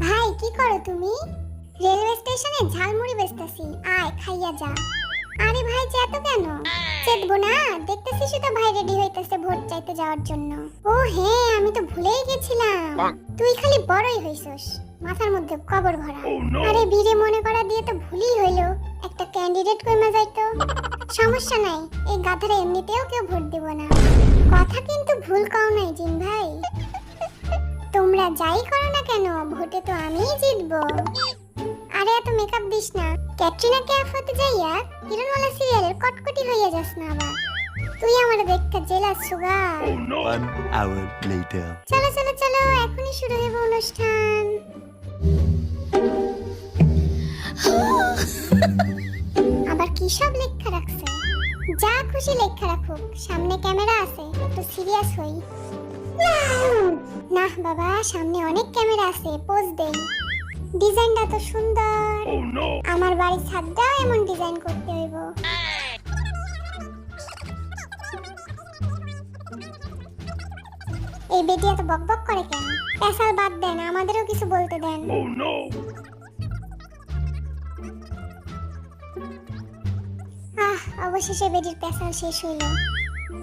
ভাই কি করো তুমি? রেলওয়ে স্টেশনে ঝালমুড়ি বেচতেছি, আয় খাইয়া যা। আরে ভাই চেত কেন? চেতবো না, দেখতেছি শুধু ভাই রেডি হইতেছে ভোট চাইতে যাওয়ার জন্য। ও হ্যাঁ, আমি তো ভুলেই গেছিলাম। তুই খালি বড়ই হইছস, মাথার মধ্যে কবর ভরা। আরে বীরে মনে করা দিয়ে তো ভুলই হইলো, একটা ক্যান্ডিডেট কইমা যাইতো। সমস্যা নাই, এই গাধারে এমনিতেও কেউ ভোট দিব না। কথা কিন্তু ভুল কও নাই জিন ভাই। তোমরা যাই করো না কেন, ভোটে তো আমিই জিতবো। আরে এত মেকআপ দিস না, ক্যাটরিনা কাইফ হতে যাইয়া হিরণওয়ালা সিরিয়ালের কটকটি হইয়া যাস না আবার। তুই আমারে দেখতে জেলাস সুগার। 1 hour later. চলো চলো চলো, এখনই শুরু হবে অনুষ্ঠান। আবার কি সব লেখা রাখছে? যা খুশি লেখা রাখুক, সামনে ক্যামেরা আছে, একটু সিরিয়াস হই। না বাবা, সামনে অনেক ক্যামেরা আছে, পোজ দেই। ডিজাইনটা তো সুন্দর। আমার বাড়ির ছাদটাও এমন ডিজাইন করতে হইব। এই বেটি এত বকবক করে কেন? পেশাল বাদ দেন, আমাদেরও কিছু বলতে দেন। অবশেষে বেটির পেশাল শেষ হইল।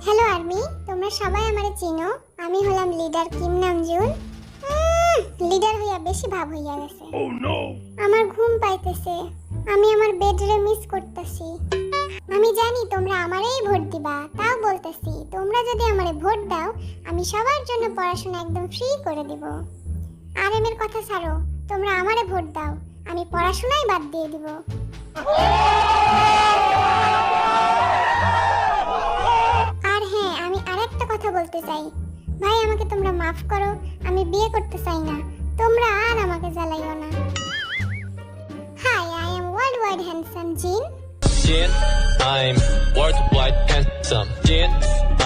হ্যালো আর্মি, তোমরা সবাই আমারে চিনো। আমি হলাম লিডার কিম নামজুন। লিডার হইয়া বেশি ভাব হইয়া গেছে। আমার ঘুম পাইতেছে, আমি আমার বেডরে মিস করতেছি। আমি জানি তোমরা আমারেই ভোট দিবা, তাও বলতেছি তোমরা যদি আমারে ভোট দাও, আমি সবার জন্য পড়াশোনা একদম ফ্রি করে দিব। আরএমের কথা ছাড়ো, তোমরা আমারে ভোট দাও, আমি পড়াশোনাই বাদ দিয়ে দিব। আর হ্যাঁ, আমি আরেকটা কথা বলতে চাই। ভাই আমাকে তোমরা মাফ করো, আমি বিয়ে করতে চাই না, তোমরা আর আমাকে জ্বালাইও না। Hi, I am world wide handsome Jin. Jin, I'm worldwide handsome. Jin,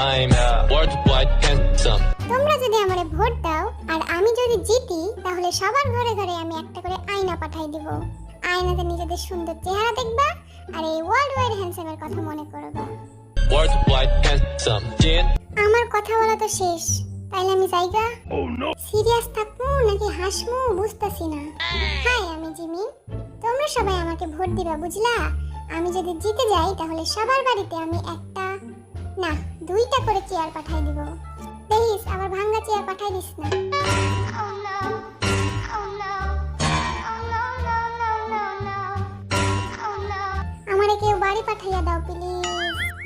I'm worldwide handsome. তোমরা যদি আমারে ভোট দাও আর আমি যদি জিতি, তাহলে সবার ঘরে ঘরে আমি একটা করে আয়না পাঠাই দিব। আয়নাতে নিজেদের সুন্দর চেহারা দেখবা আর এই ওয়ার্ল্ড ওয়াইড হ্যান্ডসামের কথা মনে করবা। Worldwide handsome. Jin. আমার কথা বলা তো শেষ, তাইলে আমি যাইগা? সিরিয়াস থাকবো নাকি হাসবো বুঝতাছি না। হাই, আমি জিমি। তোমরা সবাই আমাকে ভোট দিবা, বুঝলা? আমি যদি জিতে যাই তাহলে সবার বাড়িতে আমি একটা না 2টা করে চেয়ার পাঠাই দিব। দেখিস আবার ভাঙা চেয়ার পাঠাই দিস না। আমারে কেউ বাড়ি পাঠাইয়া দাও প্লিজ।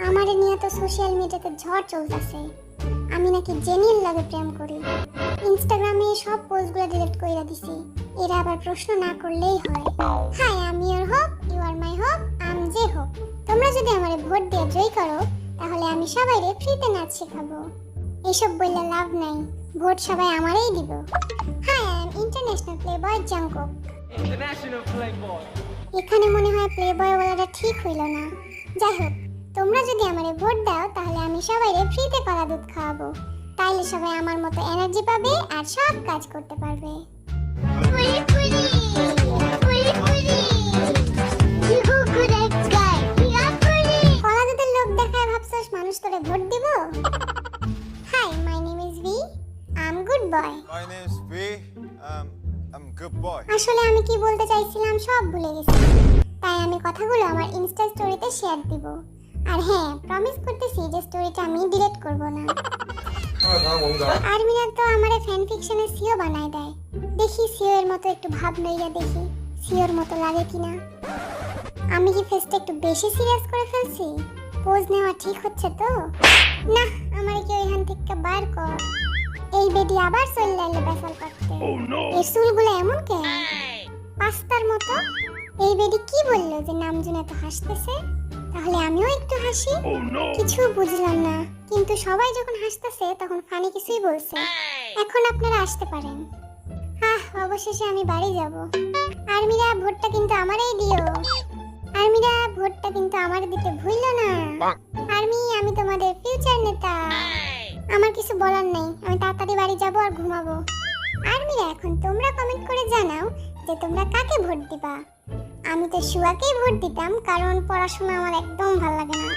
আমারে নিয়ে তো সোশ্যাল মিডিয়াতে ঝড় চলতেছে। আমি নাকি জেনির লাগে প্রেম করি। ইনস্টাগ্রামে সব পোস্টগুলো ডিলিট কইরা দিছি। এরা আবার প্রশ্ন না করলেই হয়। হাই, আমি your hope, you are my hope, আম যে হোপ। তোমরা যদি আমারে ভোট দিয়ে জয় করো, তাহলে আমি সবাইরে ফ্রিতে নাচ শেখাবো। এসব বললে লাভ নাই, ভোট সবাই আমারই দিব। Hi, I am international playboy Jungkook. International Playboy. এখানে মনে হয় প্লেবয় বলাটা ঠিক হইল না। যাই হোক, তোমরা যদি আমারে ভোট দাও, তাহলে আমি সবাইরে ফ্রিতে কলা দুধ খাওয়াবো। তাইলে সবাই আমার মতো এনার্জি পাবে আর সব কাজ করতে পারবে। কলা দুধের লোক দেখায় ভাবছস মানুষ তোরে ভোট দিব? Hi, my name is V, I am good boy. My name's V. I'm good boy. আসলে আমি কি বলতে চাইছিলাম সব ভুলে গেছি, তাই আমি কথাগুলো আমার ইনস্টা স্টোরিতে শেয়ার দিব। আর হ্যাঁ, প্রমিস করতেছি যে স্টোরিটা আমি ডিলিট করব না। আর্মিরা তো আমারে ফ্যান ফিকশনের সিও বানায় দেয়। দেখি সিও এর মতো একটু ভাব লইয়া দেখি সিওর মতো লাগে কিনা। আমি কি ফেসটা একটু বেশি সিরিয়াস করে ফেলছি? পোজ নেওয়া ঠিক হচ্ছে তো? না, আমারে কি এখান থেকে বার কর। এই বেডি আবার চলে এলো বেসাল করতে। এই চুলগুলো এমন কেন পাস্তার মতো? এই বেডি কি বললো যে নামজুন এত হাসতেছে? তাহলে আমিও একটু হাসি। কিছু বুঝলাম না, কিন্তু সবাই যখন হাসতেছে তখন ফানি কিছুই বলছে। এখন আপনারা আসতে পারেন। অবশেষে আমি বাড়ি যাব। আর্মিরা ভোটটা কিন্তু আমারই দিও। আর্মিরা ভোটটা কিন্তু আমার দিতে ভুললো না। আর্মি, আমি তোমাদের ফিউচার নেতা। আমার কিছু বলার নেই, আমি তাড়াতাড়ি বাড়ি যাব আর ঘুমাবো। আর্মিরা, এখন তোমরা কমেন্ট করে জানাও যে তোমরা কাকে ভোট দিবা। আমি তো শুয়াকেই ভোট দিতাম, কারণ পড়াশোনা আমার একদম ভালো লাগে না।